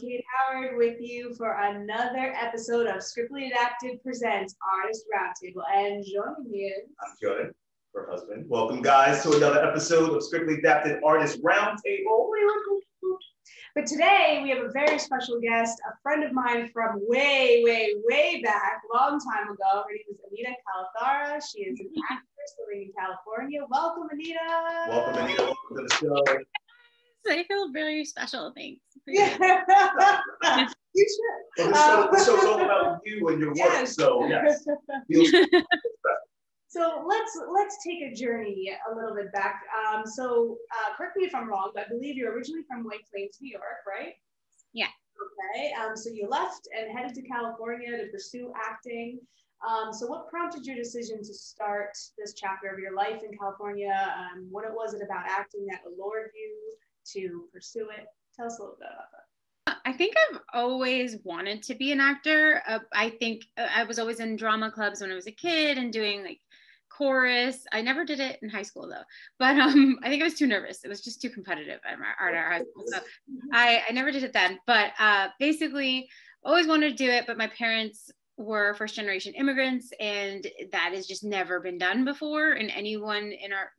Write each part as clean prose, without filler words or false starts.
Kate Howard with you for another episode of Scriptly Adapted Presents Artist Roundtable. And joining me is... I'm Kayode, her husband. Welcome, guys, to another episode of Scriptly Adapted Artist Roundtable. But today we have a very special guest, a friend of mine from way back, long time ago. Her name is Anita Kalathara. She is an actress living in California. Welcome, Anita. Welcome, Anita. Welcome to the show. I feel very special, thanks. Yeah. You should. Well, this show's all about you and your work, yes. So yes. So let's take a journey a little bit back. Correct me if I'm wrong, but I believe you're originally from White Plains, New York, right? Yeah. Okay. So you left and headed to California to pursue acting. So what prompted your decision to start this chapter of your life in California? What was it about acting that allured you to pursue it? Tell us a little bit about that. I think I've always wanted to be an actor. I think I was always in drama clubs when I was a kid and doing like chorus. I never did it in high school though, but I think I was too nervous. It was just too competitive at our high school. So I never did it then, but basically always wanted to do it, but my parents were first generation immigrants and that has just never been done before. And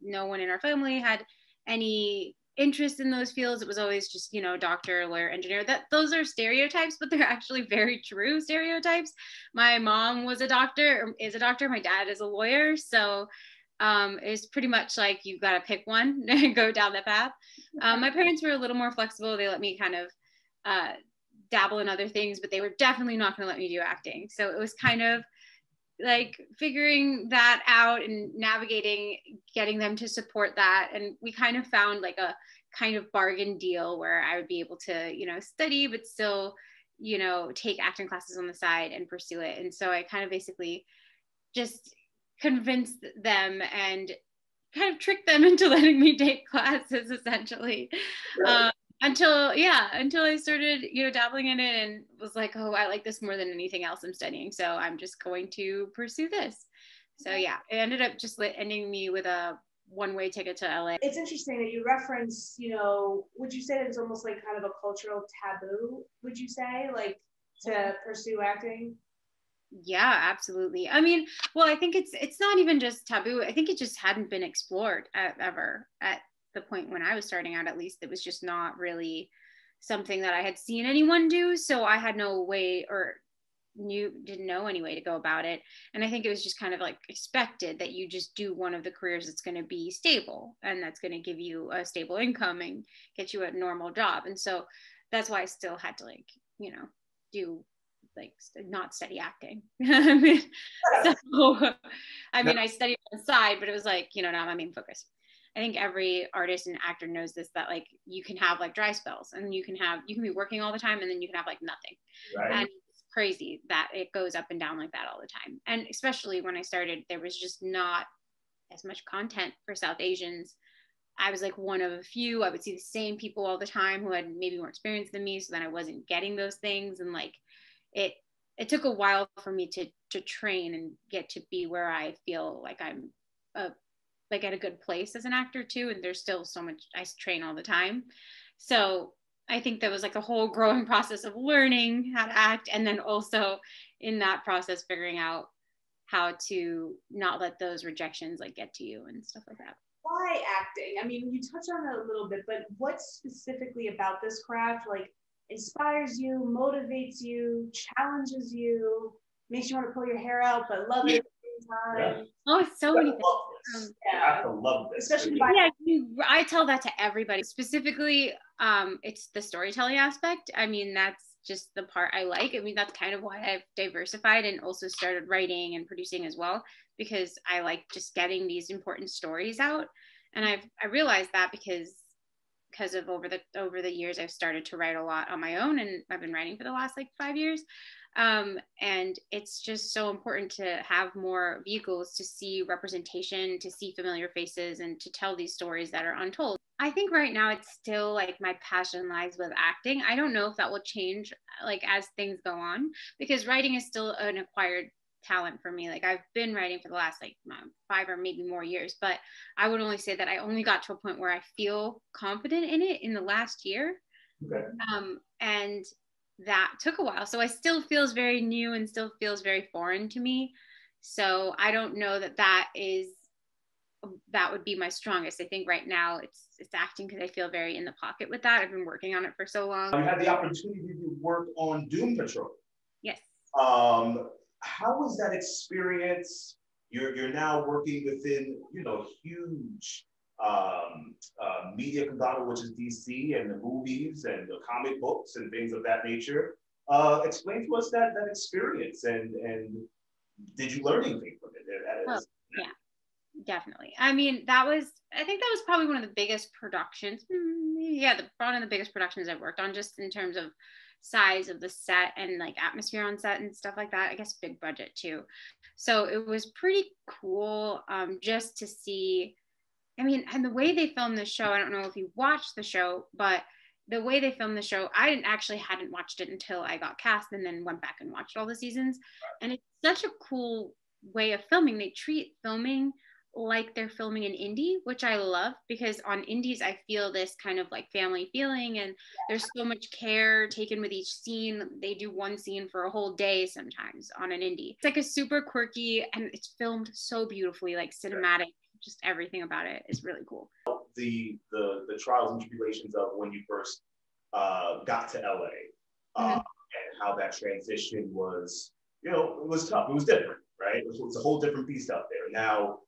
no one in our family had any interest in those fields. It was always just, doctor, lawyer, engineer. Those are stereotypes, but they're actually very true stereotypes. My mom is a doctor. My dad is a lawyer. So it's pretty much like you got to pick one and go down that path. My parents were a little more flexible. They let me kind of dabble in other things, but they were definitely not going to let me do acting. So it was kind of like figuring that out and navigating, getting them to support that. And we kind of found like a kind of bargain deal where I would be able to, study, but still, take acting classes on the side and pursue it. And so I kind of basically just convinced them and kind of tricked them into letting me take classes essentially. Right. Until I started, dabbling in it and was like, oh, I like this more than anything else I'm studying. So I'm just going to pursue this. So yeah, it ended up just ending me with a one-way ticket to LA. It's interesting that you reference, would you say that it's almost like kind of a cultural taboo, would you say, like to pursue acting? Yeah, absolutely. I mean, well, I think it's not even just taboo. I think it just hadn't been explored ever at the point when I was starting out. At least it was just not really something that I had seen anyone do, so I had no way or didn't know any way to go about it. And I think it was just kind of like expected that you just do one of the careers that's going to be stable and that's going to give you a stable income and get you a normal job. And so that's why I still had to do not study acting. I studied on the side, but it was like, not my main focus. I think every artist and actor knows this, that like you can have like dry spells and you can be working all the time and then you can have like nothing. Right. And it's crazy that it goes up and down like that all the time. And especially when I started, there was just not as much content for South Asians. I was like one of a few. I would see the same people all the time who had maybe more experience than me. So then I wasn't getting those things. And like it took a while for me to train and get to be where I feel like I'm at a good place as an actor too. And there's still so much, I train all the time. So I think that was like a whole growing process of learning how to act. And then also in that process, figuring out how to not let those rejections like get to you and stuff like that. Why acting? I mean, you touched on it a little bit, but what specifically about this craft like inspires you, motivates you, challenges you, makes you want to pull your hair out, but love it at the same time? Yeah. Oh, it's so many things. You have to love this. Especially I tell that to everybody. Specifically, it's the storytelling aspect. I mean, that's just the part I like. I mean, that's kind of why I've diversified and also started writing and producing as well, because I like just getting these important stories out. And I realized that because of over the years, I've started to write a lot on my own, and I've been writing for the last like 5 years. And it's just so important to have more vehicles to see representation, to see familiar faces, and to tell these stories that are untold. I think right now it's still like my passion lies with acting. I don't know if that will change like as things go on, because writing is still an acquired talent for me. Like I've been writing for the last like 5 or maybe more years, but I would only say that I only got to a point where I feel confident in it in the last year. Okay. And that took a while. So I still feels very new and still feels very foreign to me. So I don't know that would be my strongest. I think right now it's acting because I feel very in the pocket with that. I've been working on it for so long. You had the opportunity to work on Doom Patrol. Yes. How was that experience? You're now working within, huge media conglomerate, which is DC, and the movies and the comic books and things of that nature. Explain to us that experience, and did you learn anything from it? Oh, yeah. Definitely. I mean, I think that was probably one of the biggest productions. One of the biggest productions I've worked on, just in terms of size of the set and like atmosphere on set and stuff like that. I guess big budget too. So it was pretty cool just to see. I mean, and the way they filmed the show, I don't know if you watched the show, but the way they filmed the show, I hadn't watched it until I got cast and then went back and watched all the seasons. And it's such a cool way of filming. They treat filming like they're filming an indie, which I love, because on indies I feel this kind of like family feeling, and there's so much care taken with each scene. They do one scene for a whole day sometimes on an indie. It's like a super quirky, and it's filmed so beautifully, like cinematic. Just everything about it is really cool. The trials and tribulations of when you first got to LA, and how that transition was, it was tough. It was different, right? It was a whole different beast out there. Now,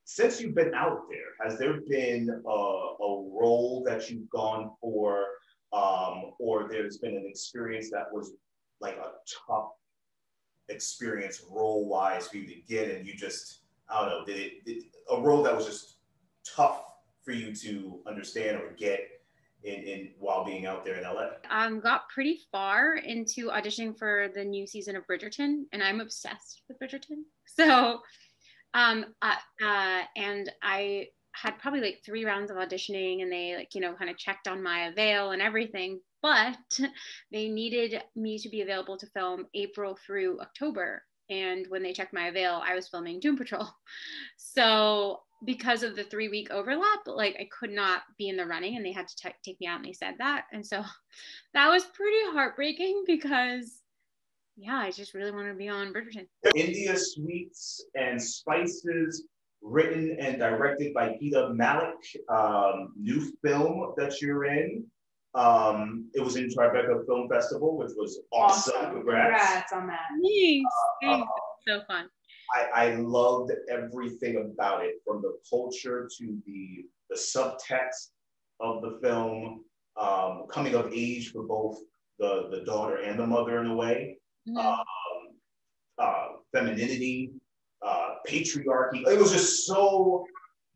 since you've been out there, has there been a role that you've gone for, or there's been an experience that was like a tough experience role-wise for you to get, and you just, I don't know, a role that was just tough for you to understand or get in while being out there in LA? Got pretty far into auditioning for the new season of Bridgerton, and I'm obsessed with Bridgerton. So and I had probably like 3 rounds of auditioning, and they kind of checked on my avail and everything, but they needed me to be available to film April through October. And when they checked my avail, I was filming Doom Patrol. So because of the 3-week overlap, like I could not be in the running, and they had to take me out, and they said that. And so that was pretty heartbreaking, because I just really wanted to be on Bridgerton. India Sweets and Spices, written and directed by Gita Malik, new film that you're in. It was in Tribeca Film Festival, which was awesome. Congrats on that. Thanks. So fun. I loved everything about it, from the culture to the subtext of the film, coming of age for both the daughter and the mother in a way, femininity, patriarchy. It was just so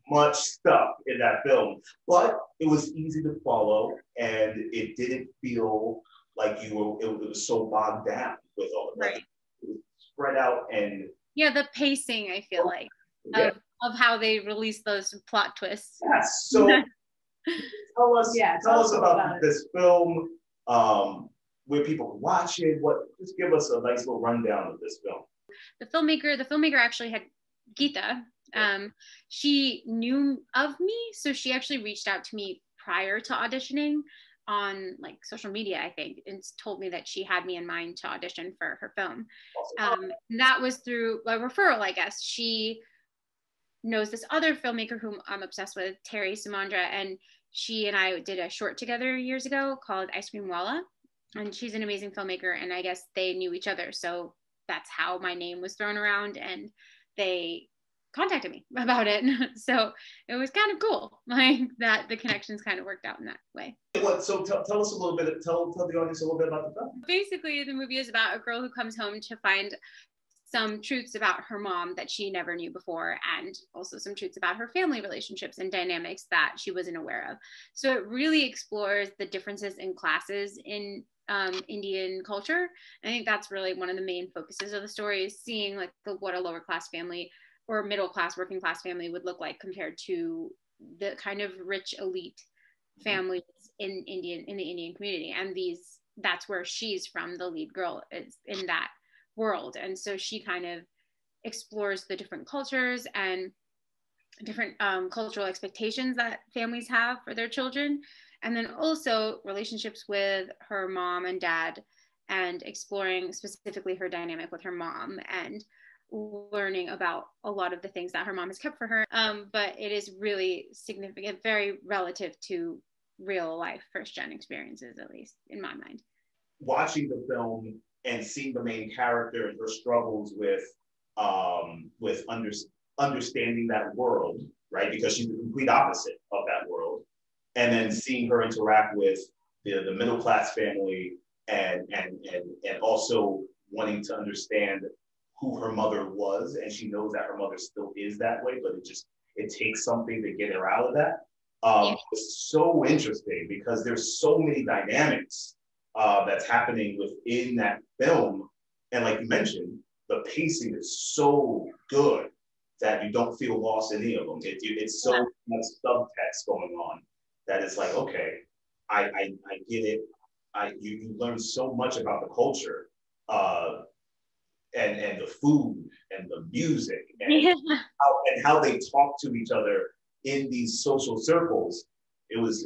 much stuff in that film, but it was easy to follow, and it didn't feel like it was so bogged down with all of that. Right. It was spread out, and the pacing, I feel like, of how they release those plot twists. Yes. So tell us about this film, where people can watch it. Just give us a nice little rundown of this film. The filmmaker actually had Geeta. She knew of me, so she actually reached out to me prior to auditioning on like social media, I think, and told me that she had me in mind to audition for her film. Awesome. That was through a referral, I guess. She knows this other filmmaker whom I'm obsessed with, Terry Simandra, and she and I did a short together years ago called Ice Cream Walla, and she's an amazing filmmaker, and I guess they knew each other, so that's how my name was thrown around, and they contacted me about it. So it was kind of cool, like that the connections kind of worked out in that way. So tell us a little bit, tell the audience a little bit about the film. Basically, the movie is about a girl who comes home to find some truths about her mom that she never knew before, and also some truths about her family relationships and dynamics that she wasn't aware of. So it really explores the differences in classes in Indian culture. I think that's really one of the main focuses of the story, is seeing like what a lower class family or middle class, working class family would look like compared to the kind of rich elite families in the Indian community. And that's where she's from. The lead girl is in that world. And so she kind of explores the different cultures and different cultural expectations that families have for their children. And then also relationships with her mom and dad, and exploring specifically her dynamic with her mom and learning about a lot of the things that her mom has kept for her. But it is really significant, very relative to real life first gen experiences, at least in my mind. Watching the film and seeing the main character and her struggles with understanding that world, right? Because she's the complete opposite of that world. And then seeing her interact with the middle class family and also wanting to understand who her mother was, and she knows that her mother still is that way, but it takes something to get her out of that. It's so interesting because there's so many dynamics that's happening within that film, and like you mentioned, the pacing is so good that you don't feel lost in any of them. It's so much subtext going on that it's like, okay, I get it. You learn so much about the culture. And the food and the music and how they talk to each other in these social circles. It was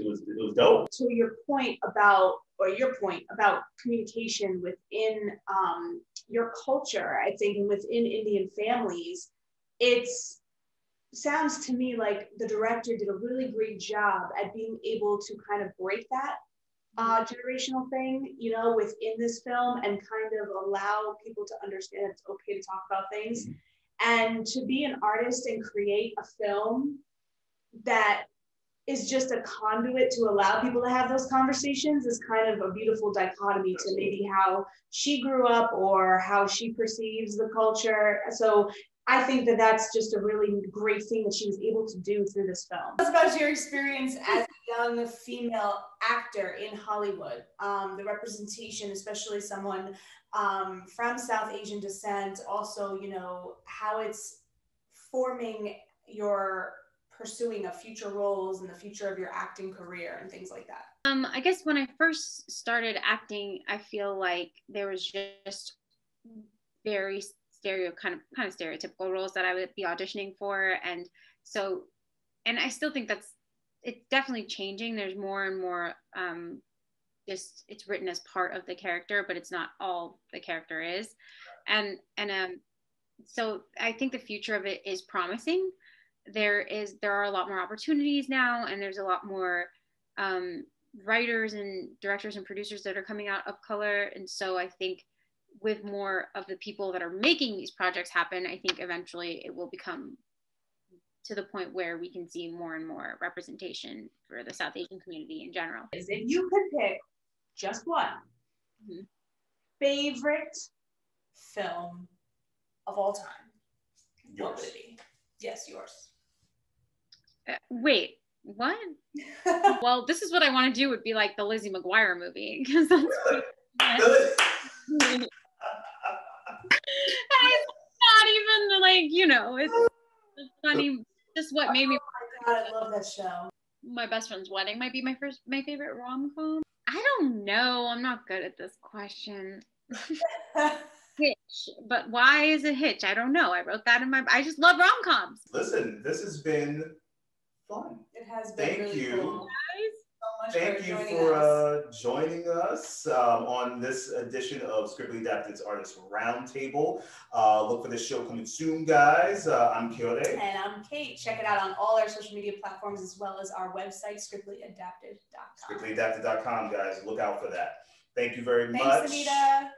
dope. To your point about communication within your culture, I think, and within Indian families, it sounds to me like the director did a really great job at being able to kind of break that generational thing, you know, within this film, and kind of allow people to understand it's okay to talk about things. And to be an artist and create a film that is just a conduit to allow people to have those conversations is kind of a beautiful dichotomy to maybe how she grew up or how she perceives the culture. So I think that that's just a really great thing that she was able to do through this film. Tell us about your experience as a young female actor in Hollywood, the representation, especially someone from South Asian descent, also, you know, how it's forming your pursuing of future roles and the future of your acting career and things like that. I guess when I first started acting, I feel like there was just very kind of stereotypical roles that I would be auditioning for, and I still think it's definitely changing. There's more and more just it's written as part of the character, but it's not all the character is, and so I think the future of it is promising. There are a lot more opportunities now, and there's a lot more writers and directors and producers that are coming out of color, and so I think with more of the people that are making these projects happen, I think eventually it will become to the point where we can see more and more representation for the South Asian community in general. If you could pick just one favorite film of all time, what would it be? Yes, yours. Wait, what? Well, this is what I want to do would be like the Lizzie McGuire movie, because that's really it's not even like, you know, it's funny. Just what made me. Oh my God, I love that show. My Best Friend's Wedding might be my favorite rom-com. I don't know. I'm not good at this question. Hitch, but why is it Hitch? I don't know. I wrote that I just love rom-coms. Listen, this has been fun. It has been really cool. Thank you for joining us on this edition of Scriptly Adapted's Artist Roundtable. Look for this show coming soon, guys. I'm Kayode. And I'm Kate. Check it out on all our social media platforms, as well as our website, scriptlyadapted.com. Scriptlyadapted.com, guys. Look out for that. Thank you very much. Thanks, Anita.